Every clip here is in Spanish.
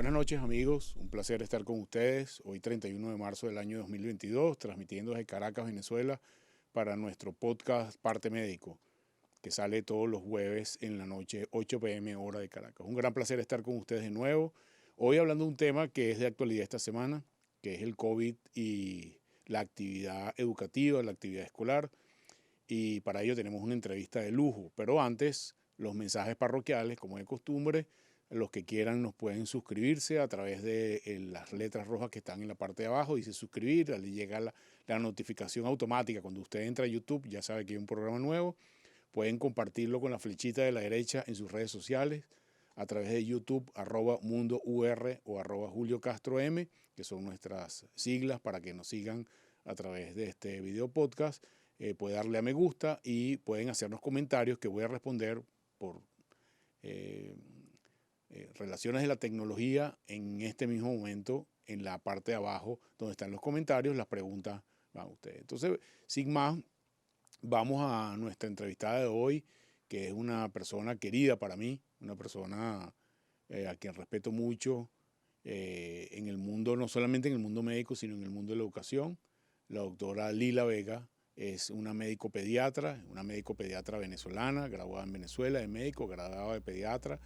Buenas noches amigos, un placer estar con ustedes hoy 31 de marzo del año 2022, transmitiendo desde Caracas, Venezuela, para nuestro podcast Parte Médico, que sale todos los jueves en la noche 8 p.m. hora de Caracas. Un gran placer estar con ustedes de nuevo, hoy hablando de un tema que es de actualidad esta semana, que es el COVID y la actividad educativa, la actividad escolar, y para ello tenemos una entrevista de lujo, pero antes los mensajes parroquiales, como de costumbre. Los que quieran nos pueden suscribirse a través de las letras rojas que están en la parte de abajo. Dice suscribir, le llega la notificación automática. Cuando usted entra a YouTube, ya sabe que hay un programa nuevo. Pueden compartirlo con la flechita de la derecha en sus redes sociales a través de YouTube, @MundoUR o @JulioCastroM, que son nuestras siglas para que nos sigan a través de este video podcast. Puede darle a me gusta y pueden hacernos comentarios que voy a responder por relaciones de la tecnología en este mismo momento. En la parte de abajo donde están los comentarios, las preguntas van a ustedes. Entonces, sin más, vamos a nuestra entrevistada de hoy, que es una persona querida para mí, una persona a quien respeto mucho en el mundo, no solamente en el mundo médico, sino en el mundo de la educación. La doctora Lila Vega es una médico pediatra venezolana, graduada en Venezuela de médico, graduada de pediatra.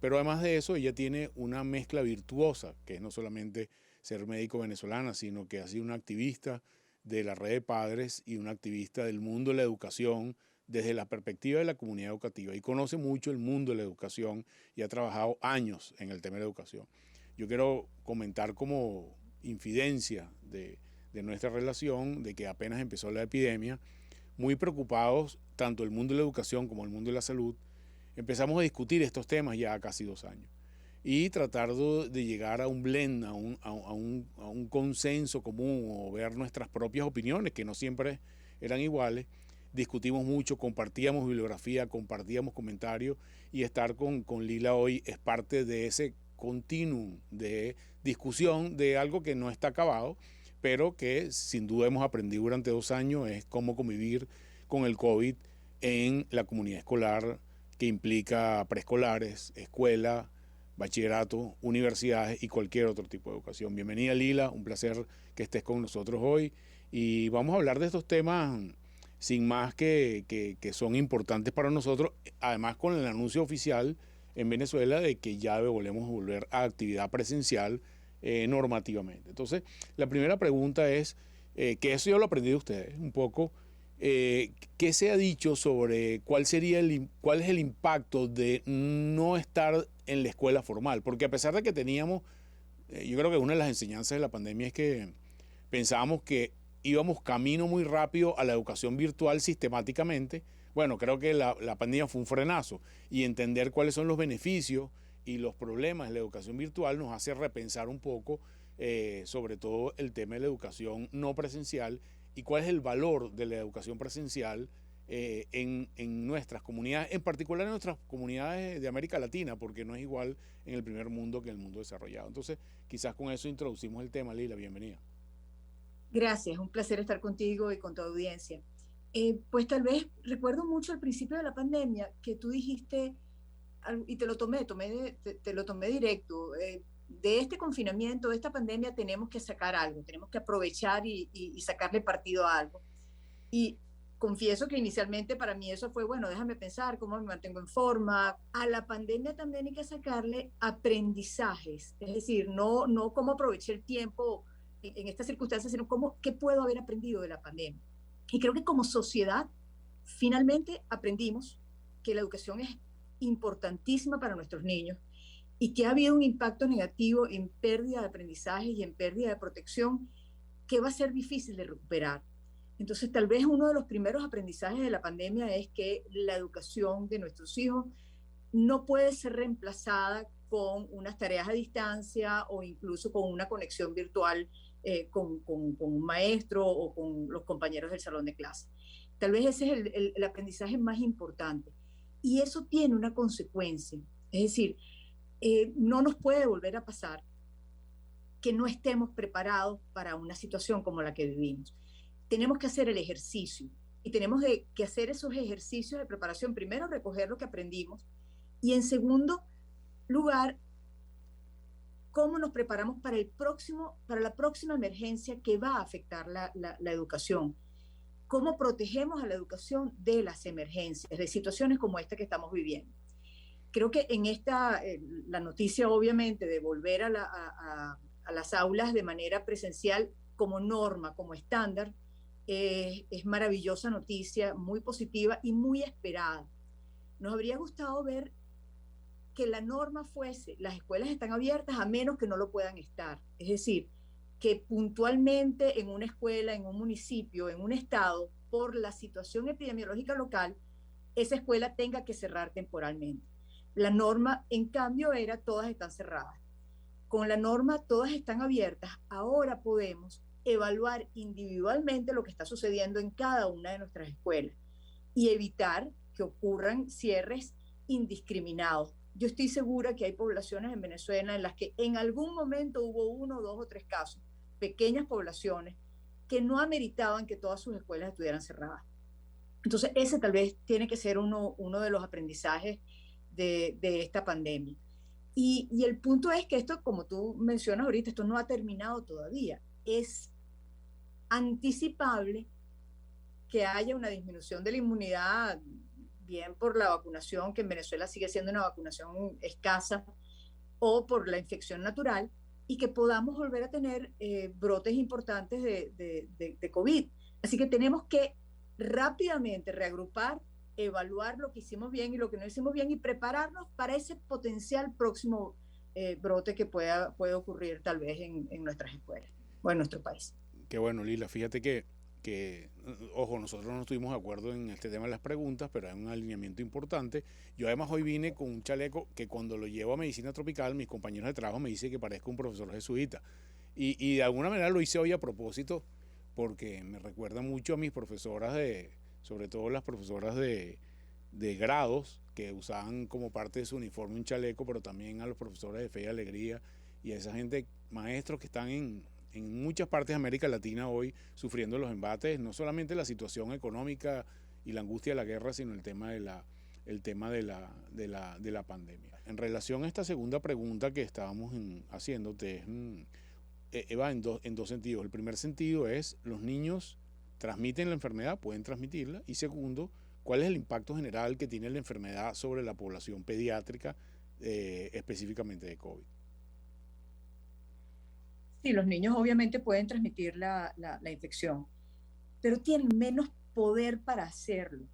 Pero además de eso, ella tiene una mezcla virtuosa, que es no solamente ser médico venezolana, sino que ha sido una activista de la red de padres y una activista del mundo de la educación desde la perspectiva de la comunidad educativa, y conoce mucho el mundo de la educación y ha trabajado años en el tema de la educación. Yo quiero comentar como infidencia de nuestra relación, de que apenas empezó la epidemia, muy preocupados, tanto el mundo de la educación como el mundo de la salud, empezamos a discutir estos temas ya casi 2 años y tratar de llegar a un blend, a un consenso común, o ver nuestras propias opiniones, que no siempre eran iguales. Discutimos mucho, compartíamos bibliografía, compartíamos comentarios, y estar con Lila hoy es parte de ese continuum de discusión de algo que no está acabado, pero que sin duda hemos aprendido durante 2 años, es cómo convivir con el COVID en la comunidad escolar, que implica preescolares, escuela, bachillerato, universidades y cualquier otro tipo de educación. Bienvenida Lila, un placer que estés con nosotros hoy, y vamos a hablar de estos temas sin más que son importantes para nosotros, además con el anuncio oficial en Venezuela de que ya volvemos a volver a actividad presencial normativamente. Entonces, la primera pregunta es, que eso yo lo aprendí de ustedes un poco. ¿Qué se ha dicho sobre cuál es el impacto de no estar en la escuela formal? Porque a pesar de que teníamos, yo creo que una de las enseñanzas de la pandemia es que pensábamos que íbamos camino muy rápido a la educación virtual sistemáticamente. Bueno, creo que la pandemia fue un frenazo, y entender cuáles son los beneficios y los problemas de la educación virtual nos hace repensar un poco, sobre todo el tema de la educación no presencial, y cuál es el valor de la educación presencial en nuestras comunidades, en particular en nuestras comunidades de América Latina, porque no es igual en el primer mundo que en el mundo desarrollado. Entonces, quizás con eso introducimos el tema. Lila, bienvenida. Gracias, un placer estar contigo y con tu audiencia. Pues tal vez recuerdo mucho al principio de la pandemia que tú dijiste, y te lo te lo tomé directo, de este confinamiento, de esta pandemia tenemos que sacar algo, tenemos que aprovechar y sacarle partido a algo. Y confieso que inicialmente para mí eso fue, bueno, déjame pensar cómo me mantengo en forma. A la pandemia también hay que sacarle aprendizajes, es decir, no cómo aproveché el tiempo en estas circunstancias, sino cómo, qué puedo haber aprendido de la pandemia. Y creo que como sociedad finalmente aprendimos que la educación es importantísima para nuestros niños y que ha habido un impacto negativo en pérdida de aprendizaje y en pérdida de protección que va a ser difícil de recuperar. Entonces, tal vez uno de los primeros aprendizajes de la pandemia es que la educación de nuestros hijos no puede ser reemplazada con unas tareas a distancia o incluso con una conexión virtual con un maestro o con los compañeros del salón de clase. Tal vez ese es el aprendizaje más importante. Y eso tiene una consecuencia. Es decir, no nos puede volver a pasar que no estemos preparados para una situación como la que vivimos. Tenemos que hacer el ejercicio y tenemos que hacer esos ejercicios de preparación. Primero, recoger lo que aprendimos, y en segundo lugar, cómo nos preparamos para la próxima emergencia que va a afectar la educación. Cómo protegemos a la educación de las emergencias, de situaciones como esta que estamos viviendo. Creo que en la noticia obviamente de volver a las aulas de manera presencial como norma, como estándar, es maravillosa noticia, muy positiva y muy esperada. Nos habría gustado ver que la norma fuese, las escuelas están abiertas a menos que no lo puedan estar. Es decir, que puntualmente en una escuela, en un municipio, en un estado, por la situación epidemiológica local, esa escuela tenga que cerrar temporalmente. La norma, en cambio, era todas están cerradas. Con la norma todas están abiertas. Ahora podemos evaluar individualmente lo que está sucediendo en cada una de nuestras escuelas y evitar que ocurran cierres indiscriminados. Yo estoy segura que hay poblaciones en Venezuela en las que en algún momento hubo 1, 2 o 3 casos, pequeñas poblaciones, que no ameritaban que todas sus escuelas estuvieran cerradas. Entonces, ese tal vez tiene que ser uno de los aprendizajes de esta pandemia. Y el punto es que esto, como tú mencionas ahorita, esto no ha terminado todavía. Es anticipable que haya una disminución de la inmunidad, bien por la vacunación, que en Venezuela sigue siendo una vacunación escasa, o por la infección natural, y que podamos volver a tener brotes importantes de COVID. Así que tenemos que rápidamente reagrupar, evaluar lo que hicimos bien y lo que no hicimos bien y prepararnos para ese potencial próximo brote que puede ocurrir tal vez en nuestras escuelas o en nuestro país. Qué bueno, Lila. Fíjate ojo, nosotros no estuvimos de acuerdo en este tema de las preguntas, pero hay un alineamiento importante. Yo además hoy vine con un chaleco que cuando lo llevo a medicina tropical, mis compañeros de trabajo me dicen que parezco un profesor jesuita. Y de alguna manera lo hice hoy a propósito, porque me recuerda mucho a mis profesoras sobre todo las profesoras de grados, que usaban como parte de su uniforme un chaleco, pero también a los profesores de Fe y Alegría y a esa gente, maestros que están en muchas partes de América Latina hoy sufriendo los embates, no solamente la situación económica y la angustia de la guerra, sino el tema de la pandemia. En relación a esta segunda pregunta que estábamos haciéndote, va en dos sentidos. El primer sentido es, los niños transmiten la enfermedad, pueden transmitirla, y segundo, ¿cuál es el impacto general que tiene la enfermedad sobre la población pediátrica, específicamente de COVID? Sí, los niños obviamente pueden transmitir la infección, pero tienen menos poder para hacerlo.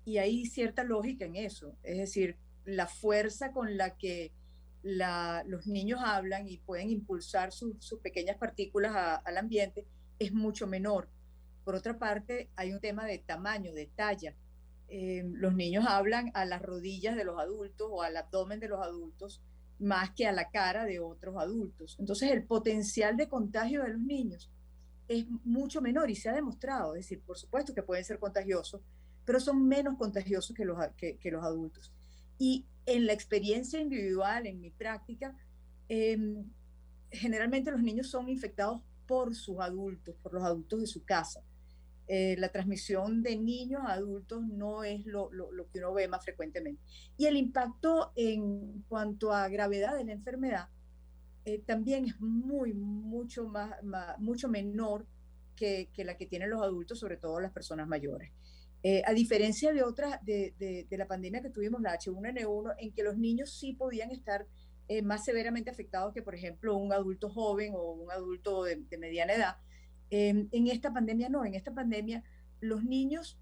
Y hay cierta lógica en eso. Es decir, la fuerza con la que los niños hablan y pueden impulsar sus pequeñas partículas al ambiente es mucho menor. Por otra parte, hay un tema de tamaño, de talla. Los niños hablan a las rodillas de los adultos o al abdomen de los adultos más que a la cara de otros adultos. Entonces, el potencial de contagio de los niños es mucho menor y se ha demostrado. Es decir, por supuesto que pueden ser contagiosos, pero son menos contagiosos que los adultos. Y en la experiencia individual, en mi práctica, generalmente los niños son infectados por sus adultos, por los adultos de su casa. La transmisión de niños a adultos no es lo que uno ve más frecuentemente. Y el impacto en cuanto a gravedad de la enfermedad también es mucho menor que la que tienen los adultos, sobre todo las personas mayores. A diferencia de otras, de la pandemia que tuvimos, la H1N1, en que los niños sí podían estar más severamente afectados que, por ejemplo, un adulto joven o un adulto de mediana edad. En esta pandemia no, en esta pandemia los niños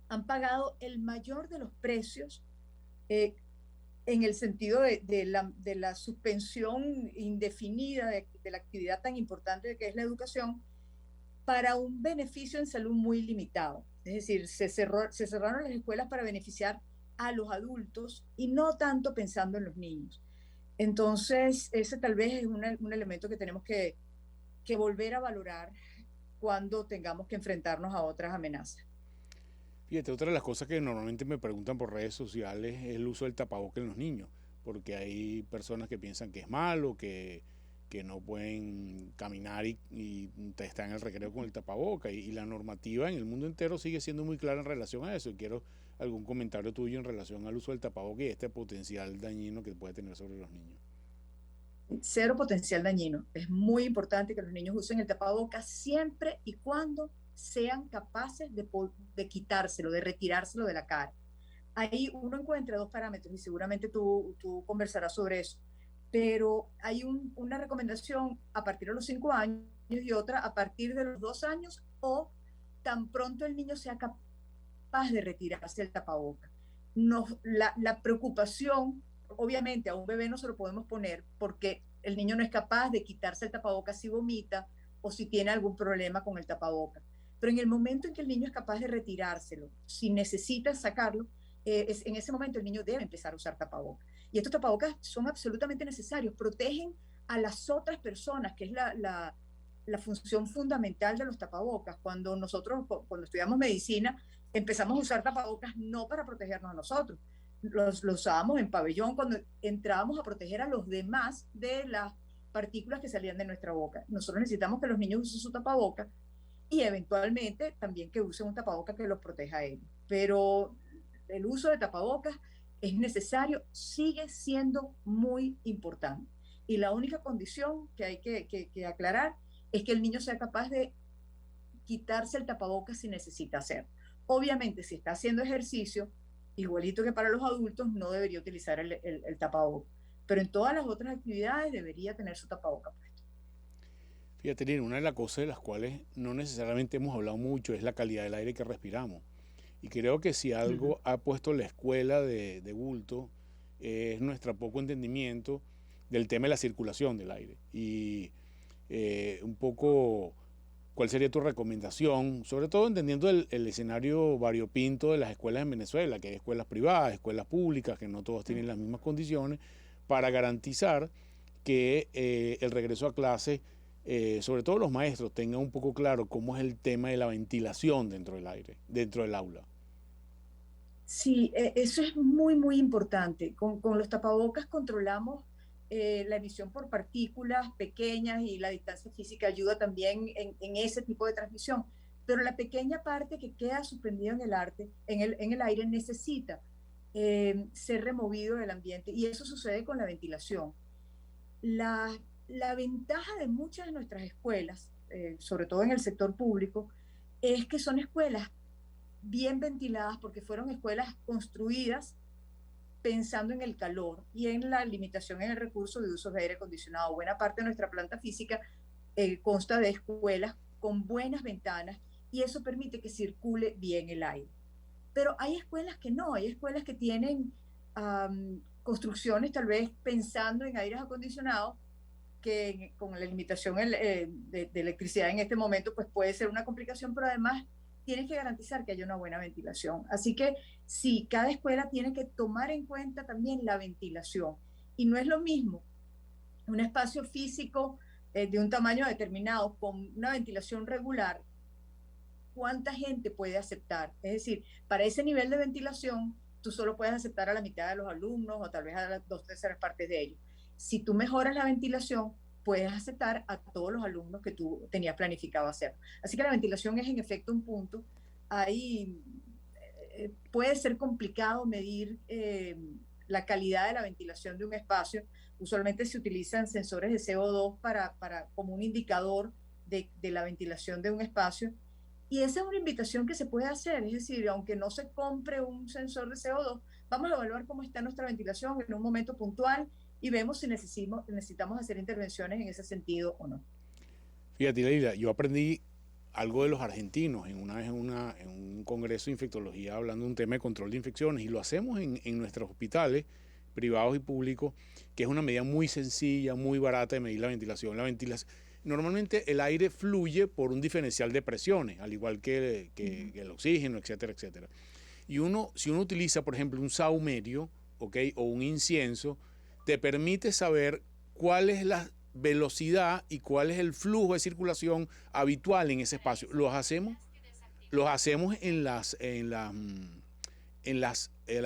han pagado el mayor de los precios en el sentido de la suspensión indefinida de la actividad tan importante que es la educación para un beneficio en salud muy limitado. Es decir, se cerraron las escuelas para beneficiar a los adultos y no tanto pensando en los niños. Entonces, ese tal vez es un elemento que tenemos que volver a valorar cuando tengamos que enfrentarnos a otras amenazas. Fíjate, otra de las cosas que normalmente me preguntan por redes sociales es el uso del tapaboca en los niños, porque hay personas que piensan que es malo, que no pueden caminar y están en el recreo con el tapaboca, y la normativa en el mundo entero sigue siendo muy clara en relación a eso. Y quiero algún comentario tuyo en relación al uso del tapaboca y este potencial dañino que puede tener sobre los niños. Cero potencial dañino. Es muy importante que los niños usen el tapabocas siempre y cuando sean capaces de quitárselo, de retirárselo de la cara. Ahí uno encuentra dos parámetros y seguramente tú conversarás sobre eso, pero hay una recomendación a partir de los 5 años y otra a partir de los 2 años o tan pronto el niño sea capaz de retirarse el tapaboca. La preocupación, obviamente a un bebé no se lo podemos poner porque el niño no es capaz de quitarse el tapaboca si vomita o si tiene algún problema con el tapaboca. Pero en el momento en que el niño es capaz de retirárselo, si necesita sacarlo, en ese momento el niño debe empezar a usar tapabocas. Y estos tapabocas son absolutamente necesarios, protegen a las otras personas, que es la función fundamental de los tapabocas. Cuando nosotros, cuando estudiamos medicina, empezamos a usar tapabocas no para protegernos a nosotros, los usábamos en pabellón cuando entrábamos a proteger a los demás de las partículas que salían de nuestra boca. Nosotros necesitamos que los niños usen su tapaboca y eventualmente también que usen un tapaboca que los proteja a ellos. Pero el uso de tapabocas es necesario, sigue siendo muy importante. Y la única condición que hay que aclarar es que el niño sea capaz de quitarse el tapabocas si necesita hacerlo. Obviamente, si está haciendo ejercicio, igualito que para los adultos, no debería utilizar el tapabocas. Pero en todas las otras actividades debería tener su tapabocas puesto. Fíjate, Lina, una de las cosas de las cuales no necesariamente hemos hablado mucho es la calidad del aire que respiramos. Y creo que si algo ha puesto la escuela de bulto es nuestro poco entendimiento del tema de la circulación del aire. Y un poco, ¿cuál sería tu recomendación? Sobre todo entendiendo el escenario variopinto de las escuelas en Venezuela, que hay escuelas privadas, escuelas públicas, que no todas tienen las mismas condiciones, para garantizar que el regreso a clase, sobre todo los maestros, tengan un poco claro cómo es el tema de la ventilación dentro del aire, dentro del aula. Sí, eso es muy, muy importante. Con los tapabocas controlamos la emisión por partículas pequeñas y la distancia física ayuda también en ese tipo de transmisión. Pero la pequeña parte que queda suspendida en el aire necesita ser removido del ambiente y eso sucede con la ventilación. La, la ventaja de muchas de nuestras escuelas, sobre todo en el sector público, es que son escuelas bien ventiladas porque fueron escuelas construidas pensando en el calor y en la limitación en el recurso de uso de aire acondicionado. Buena parte de nuestra planta física consta de escuelas con buenas ventanas y eso permite que circule bien el aire. Pero hay escuelas que no, hay escuelas que tienen construcciones tal vez pensando en aires acondicionados que con la limitación de electricidad en este momento pues puede ser una complicación, pero además tienes que garantizar que haya una buena ventilación. Así que sí, cada escuela tiene que tomar en cuenta también la ventilación. Y no es lo mismo un espacio físico de un tamaño determinado con una ventilación regular, ¿cuánta gente puede aceptar? Es decir, para ese nivel de ventilación, tú solo puedes aceptar a la mitad de los alumnos o tal vez a las 2/3 de ellos. Si tú mejoras la ventilación, puedes aceptar a todos los alumnos que tú tenías planificado hacer. Así que la ventilación es en efecto un punto. Ahí puede ser complicado medir la calidad de la ventilación de un espacio. Usualmente se utilizan sensores de CO2 como un indicador de la ventilación de un espacio. Y esa es una invitación que se puede hacer, es decir, aunque no se compre un sensor de CO2, vamos a evaluar cómo está nuestra ventilación en un momento puntual y vemos si necesitamos hacer intervenciones en ese sentido o no. Fíjate, Leila, yo aprendí algo de los argentinos una vez en un congreso de infectología hablando de un tema de control de infecciones y lo hacemos en nuestros hospitales privados y públicos, que es una medida muy sencilla, muy barata de medir la ventilación. Normalmente el aire fluye por un diferencial de presiones, al igual que el oxígeno, etcétera, etcétera. Y si uno utiliza, por ejemplo, un sahumerio, ¿okay? O un incienso, te permite saber cuál es la velocidad y cuál es el flujo de circulación habitual en ese espacio. Los hacemos en las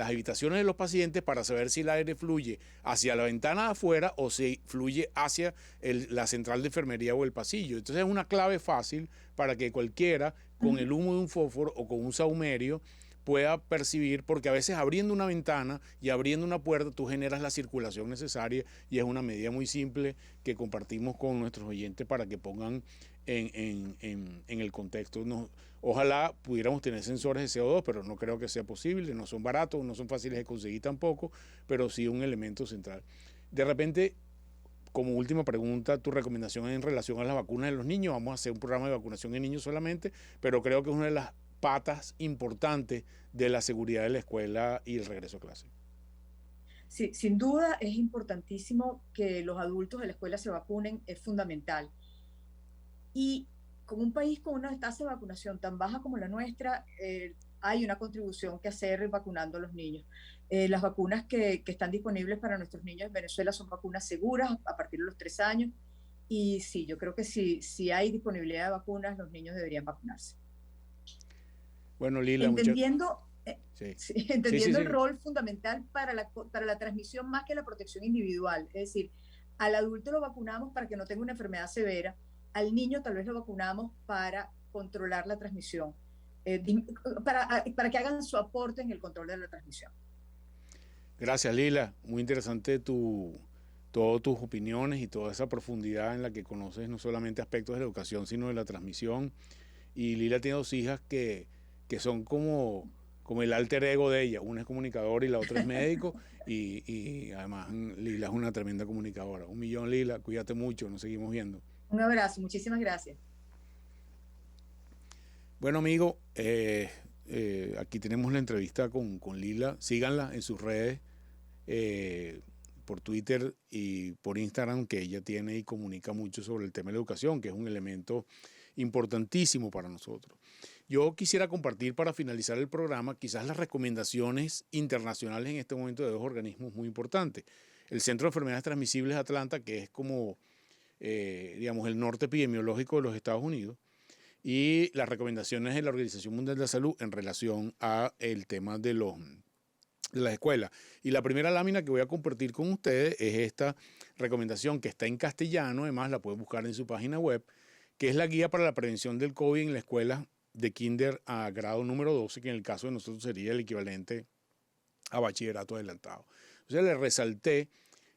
habitaciones de los pacientes para saber si el aire fluye hacia la ventana de afuera o si fluye hacia la central de enfermería o el pasillo. Entonces es una clave fácil para que cualquiera, con el humo de un fósforo o con un sahumerio, pueda percibir, porque a veces abriendo una ventana y abriendo una puerta tú generas la circulación necesaria, y es una medida muy simple que compartimos con nuestros oyentes para que pongan en el contexto. Ojalá pudiéramos tener sensores de CO2, pero no creo que sea posible, no son baratos, no son fáciles de conseguir tampoco, pero sí un elemento central. De repente, como última pregunta, tu recomendación en relación a las vacunas de los niños. Vamos a hacer un programa de vacunación en niños solamente, pero creo que es una de las patas importantes de la seguridad de la escuela y el regreso a clase. Sí, sin duda es importantísimo que los adultos de la escuela se vacunen, es fundamental. Y con un país con una tasa de vacunación tan baja como la nuestra, hay una contribución que hacer vacunando a los niños. Las vacunas que están disponibles para nuestros niños en Venezuela son vacunas seguras a partir de los 3 años. Y sí, yo creo que si hay disponibilidad de vacunas, los niños deberían vacunarse. Bueno, Lila, Entendiendo, sí. entendiendo Sí. el rol fundamental para la transmisión más que la protección individual. Es decir, al adulto lo vacunamos para que no tenga una enfermedad severa, al niño tal vez lo vacunamos para controlar la transmisión, para que hagan su aporte en el control de la transmisión. Gracias, Lila. Muy interesante todas tus opiniones y toda esa profundidad en la que conoces no solamente aspectos de la educación, sino de la transmisión. Y Lila tiene 2 hijas que son como el alter ego de ella. Una es comunicadora y la otra es médico. Y además Lila es una tremenda comunicadora. 1.000.000, Lila. Cuídate mucho. Nos seguimos viendo. Un abrazo. Muchísimas gracias. Bueno, amigo, aquí tenemos la entrevista con Lila. Síganla en sus redes, por Twitter y por Instagram, que ella tiene y comunica mucho sobre el tema de la educación, que es un elemento importantísimo para nosotros. Yo quisiera compartir, para finalizar el programa, quizás las recomendaciones internacionales en este momento de 2 organismos muy importantes. El Centro de Enfermedades Transmisibles de Atlanta, que es como, digamos, el norte epidemiológico de los Estados Unidos, y las recomendaciones de la Organización Mundial de la Salud en relación a el tema de las escuelas. Y la primera lámina que voy a compartir con ustedes es esta recomendación, que está en castellano, además la pueden buscar en su página web, que es la guía para la prevención del COVID en la escuela de kinder a grado número 12, que en el caso de nosotros sería el equivalente a bachillerato adelantado. Entonces le resalté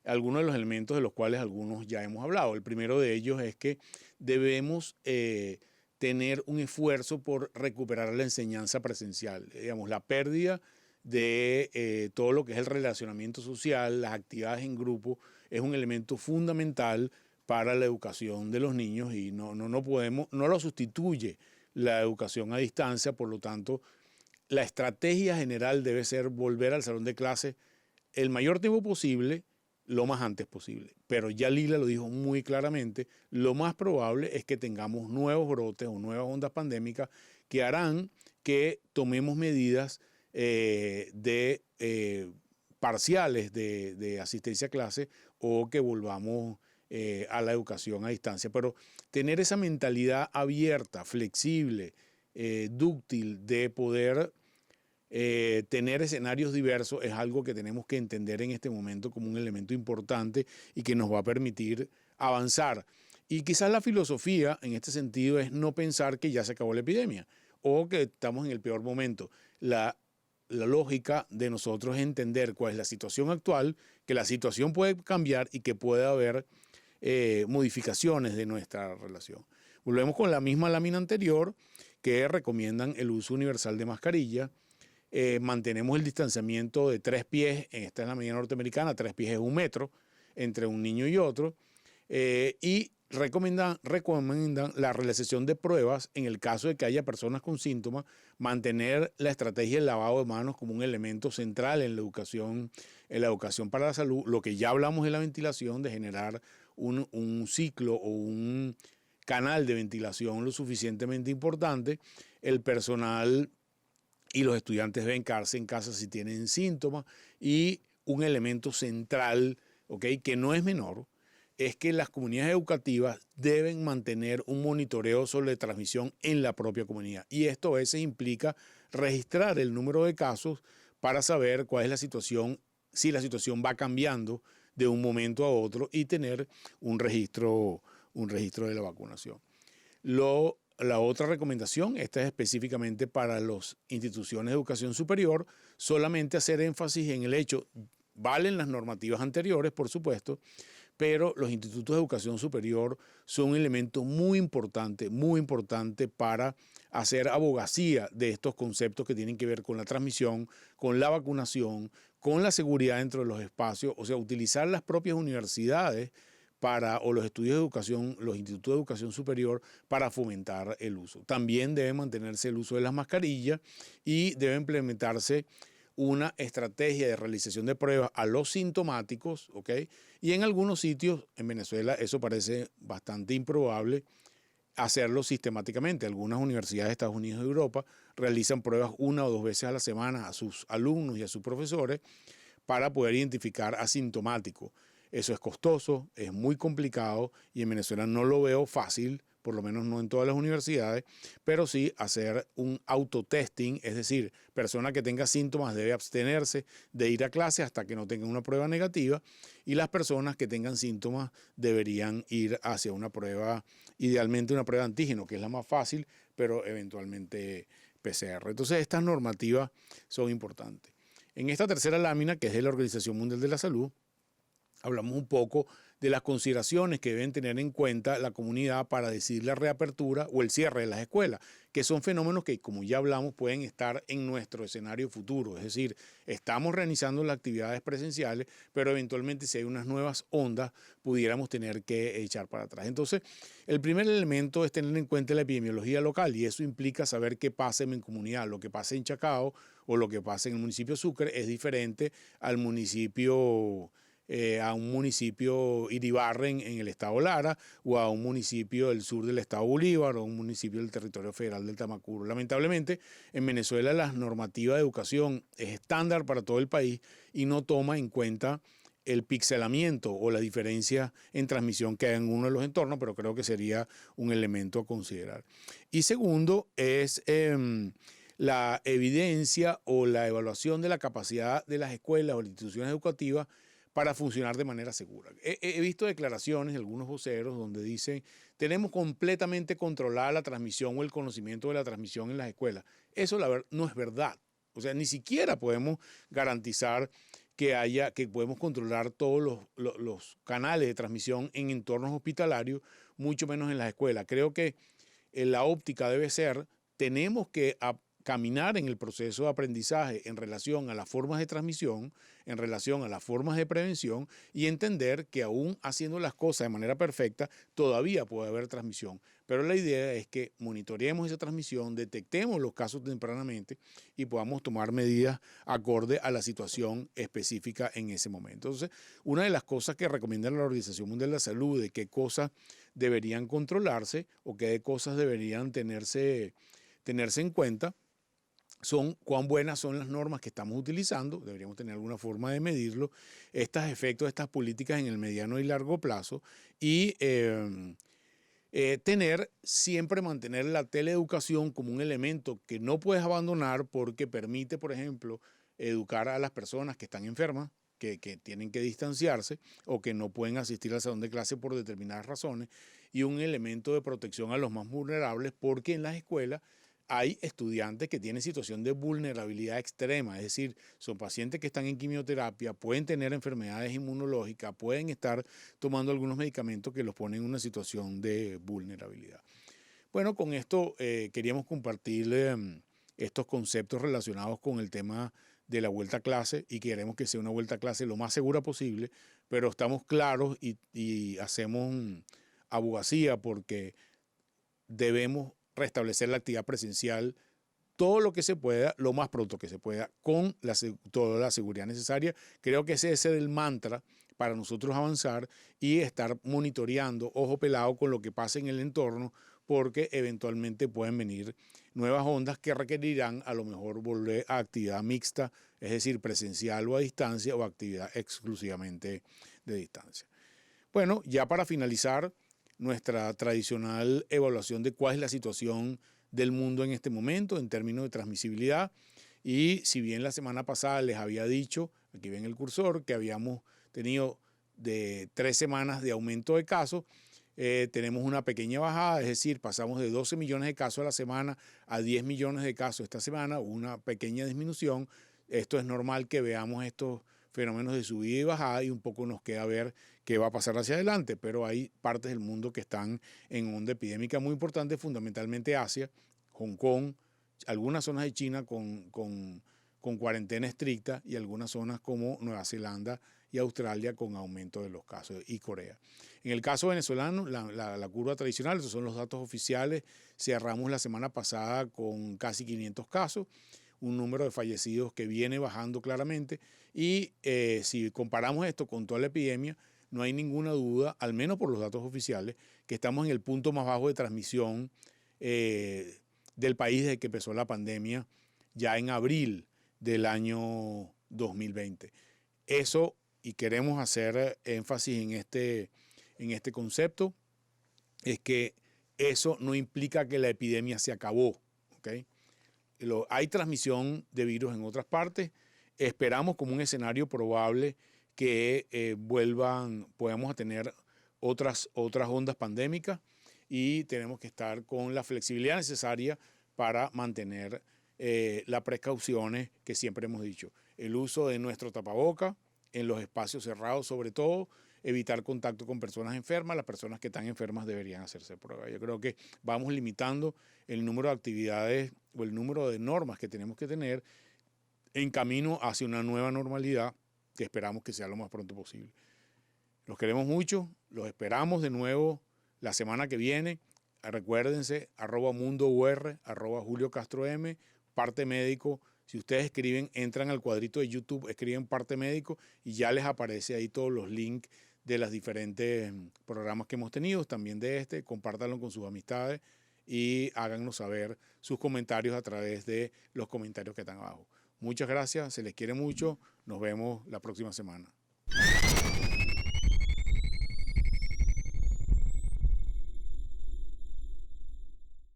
algunos de los elementos de los cuales algunos ya hemos hablado. El primero de ellos es que debemos tener un esfuerzo por recuperar la enseñanza presencial. Digamos, la pérdida de todo lo que es el relacionamiento social, las actividades en grupo, es un elemento fundamental para la educación de los niños, y no lo sustituye la educación a distancia. Por lo tanto, la estrategia general debe ser volver al salón de clase el mayor tiempo posible, lo más antes posible. Pero ya Lila lo dijo muy claramente, lo más probable es que tengamos nuevos brotes o nuevas ondas pandémicas que harán que tomemos medidas parciales de asistencia a clase, o que volvamos a la educación a distancia. Pero tener esa mentalidad abierta, flexible, dúctil, de poder tener escenarios diversos, es algo que tenemos que entender en este momento como un elemento importante y que nos va a permitir avanzar. Y quizás la filosofía en este sentido es no pensar que ya se acabó la epidemia o que estamos en el peor momento. La lógica de nosotros es entender cuál es la situación actual, que la situación puede cambiar y que puede haber modificaciones de nuestra relación. Volvemos con la misma lámina anterior, que recomiendan el uso universal de mascarilla. Mantenemos el distanciamiento de 3 pies, esta es la medida norteamericana, 3 pies es 1 metro entre un niño y otro, y recomiendan la realización de pruebas en el caso de que haya personas con síntomas, mantener la estrategia del lavado de manos como un elemento central en la educación para la salud, lo que ya hablamos de la ventilación, de generar un ciclo o un canal de ventilación lo suficientemente importante. El personal y los estudiantes deben quedarse en casa si tienen síntomas, y un elemento central, ¿okay?, que no es menor, es que las comunidades educativas deben mantener un monitoreo sobre la transmisión en la propia comunidad. Y esto a veces implica registrar el número de casos para saber cuál es la situación, si la situación va cambiando de un momento a otro, y tener un registro de la vacunación. Lo la otra recomendación, esta es específicamente para las instituciones de educación superior, solamente hacer énfasis en el hecho, valen las normativas anteriores, por supuesto, pero los institutos de educación superior son un elemento muy importante para hacer abogacía de estos conceptos que tienen que ver con la transmisión, con la vacunación, con la seguridad dentro de los espacios, o sea, utilizar las propias universidades o los estudios de educación, los institutos de educación superior para fomentar el uso. También debe mantenerse el uso de las mascarillas y debe implementarse una estrategia de realización de pruebas a los sintomáticos, ¿ok? Y en algunos sitios, en Venezuela, eso parece bastante improbable, hacerlo sistemáticamente. Algunas universidades de Estados Unidos y Europa realizan pruebas 1 o 2 veces a la semana a sus alumnos y a sus profesores para poder identificar asintomáticos. Eso es costoso, es muy complicado y en Venezuela no lo veo fácil, por lo menos no en todas las universidades, pero sí hacer un autotesting, es decir, persona que tenga síntomas debe abstenerse de ir a clase hasta que no tenga una prueba negativa y las personas que tengan síntomas deberían ir hacia una prueba, idealmente una prueba de antígeno, que es la más fácil, pero eventualmente PCR. Entonces estas normativas son importantes. En esta tercera lámina, que es de la Organización Mundial de la Salud, hablamos un poco de las consideraciones que deben tener en cuenta la comunidad para decidir la reapertura o el cierre de las escuelas, que son fenómenos que, como ya hablamos, pueden estar en nuestro escenario futuro. Es decir, estamos realizando las actividades presenciales, pero eventualmente si hay unas nuevas ondas, pudiéramos tener que echar para atrás. Entonces, el primer elemento es tener en cuenta la epidemiología local y eso implica saber qué pasa en mi comunidad. Lo que pasa en Chacao o lo que pasa en el municipio de Sucre es diferente al municipio a un municipio Iribarren en el estado Lara o a un municipio del sur del estado Bolívar o a un municipio del territorio federal del Tamacuro. Lamentablemente, en Venezuela la normativa de educación es estándar para todo el país y no toma en cuenta el pixelamiento o la diferencia en transmisión que hay en uno de los entornos, pero creo que sería un elemento a considerar. Y segundo es la evidencia o la evaluación de la capacidad de las escuelas o las instituciones educativas para funcionar de manera segura. He visto declaraciones de algunos voceros donde dicen tenemos completamente controlada la transmisión o el conocimiento de la transmisión en las escuelas. Eso no es verdad. O sea, ni siquiera podemos garantizar que podemos controlar todos los canales de transmisión en entornos hospitalarios, mucho menos en las escuelas. Creo que la óptica debe ser, tenemos que caminar en el proceso de aprendizaje en relación a las formas de transmisión, en relación a las formas de prevención y entender que aún haciendo las cosas de manera perfecta, todavía puede haber transmisión. Pero la idea es que monitoreemos esa transmisión, detectemos los casos tempranamente y podamos tomar medidas acorde a la situación específica en ese momento. Entonces, una de las cosas que recomienda la Organización Mundial de la Salud de qué cosas deberían controlarse o qué cosas deberían tenerse en cuenta son cuán buenas son las normas que estamos utilizando, deberíamos tener alguna forma de medirlo, estos efectos de estas políticas en el mediano y largo plazo y siempre mantener la teleeducación como un elemento que no puedes abandonar porque permite, por ejemplo, educar a las personas que están enfermas, que tienen que distanciarse o que no pueden asistir al salón de clase por determinadas razones y un elemento de protección a los más vulnerables porque en las escuelas hay estudiantes que tienen situación de vulnerabilidad extrema, es decir, son pacientes que están en quimioterapia, pueden tener enfermedades inmunológicas, pueden estar tomando algunos medicamentos que los ponen en una situación de vulnerabilidad. Bueno, con esto queríamos compartir estos conceptos relacionados con el tema de la vuelta a clase y queremos que sea una vuelta a clase lo más segura posible, pero estamos claros y hacemos abogacía porque debemos restablecer la actividad presencial todo lo que se pueda, lo más pronto que se pueda, con toda la seguridad necesaria. Creo que ese es el mantra para nosotros avanzar y estar monitoreando, ojo pelado con lo que pasa en el entorno, porque eventualmente pueden venir nuevas ondas que requerirán a lo mejor volver a actividad mixta, es decir, presencial o a distancia o actividad exclusivamente de distancia. Bueno, ya para finalizar, nuestra tradicional evaluación de cuál es la situación del mundo en este momento en términos de transmisibilidad. Y si bien la semana pasada les había dicho, aquí ven el cursor, que habíamos tenido de 3 semanas de aumento de casos, tenemos una pequeña bajada, es decir, pasamos de 12 millones de casos a la semana a 10 millones de casos esta semana, una pequeña disminución. Esto es normal que veamos estos fenómenos de subida y bajada y un poco nos queda ver qué va a pasar hacia adelante, pero hay partes del mundo que están en onda epidémica muy importante, fundamentalmente Asia, Hong Kong, algunas zonas de China con cuarentena estricta y algunas zonas como Nueva Zelanda y Australia con aumento de los casos y Corea. En el caso venezolano, la curva tradicional, esos son los datos oficiales, cerramos la semana pasada con casi 500 casos, un número de fallecidos que viene bajando claramente y si comparamos esto con toda la epidemia, no hay ninguna duda, al menos por los datos oficiales, que estamos en el punto más bajo de transmisión del país desde que empezó la pandemia ya en abril del año 2020. Eso, y queremos hacer énfasis en este concepto, es que eso no implica que la epidemia se acabó, ¿okay? Hay transmisión de virus en otras partes. Esperamos como un escenario probable que podamos a tener otras ondas pandémicas y tenemos que estar con la flexibilidad necesaria para mantener las precauciones que siempre hemos dicho. El uso de nuestro tapaboca en los espacios cerrados, sobre todo, evitar contacto con personas enfermas. Las personas que están enfermas deberían hacerse pruebas. Yo creo que vamos limitando el número de actividades o el número de normas que tenemos que tener en camino hacia una nueva normalidad que esperamos que sea lo más pronto posible. Los queremos mucho, los esperamos de nuevo la semana que viene. Recuérdense, @mundour, @Julio Castro M, parte médico. Si ustedes escriben, entran al cuadrito de YouTube, escriben parte médico y ya les aparece ahí todos los links de los diferentes programas que hemos tenido, también de este. Compártanlo con sus amistades y háganos saber sus comentarios a través de los comentarios que están abajo. Muchas gracias, se les quiere mucho. Nos vemos la próxima semana.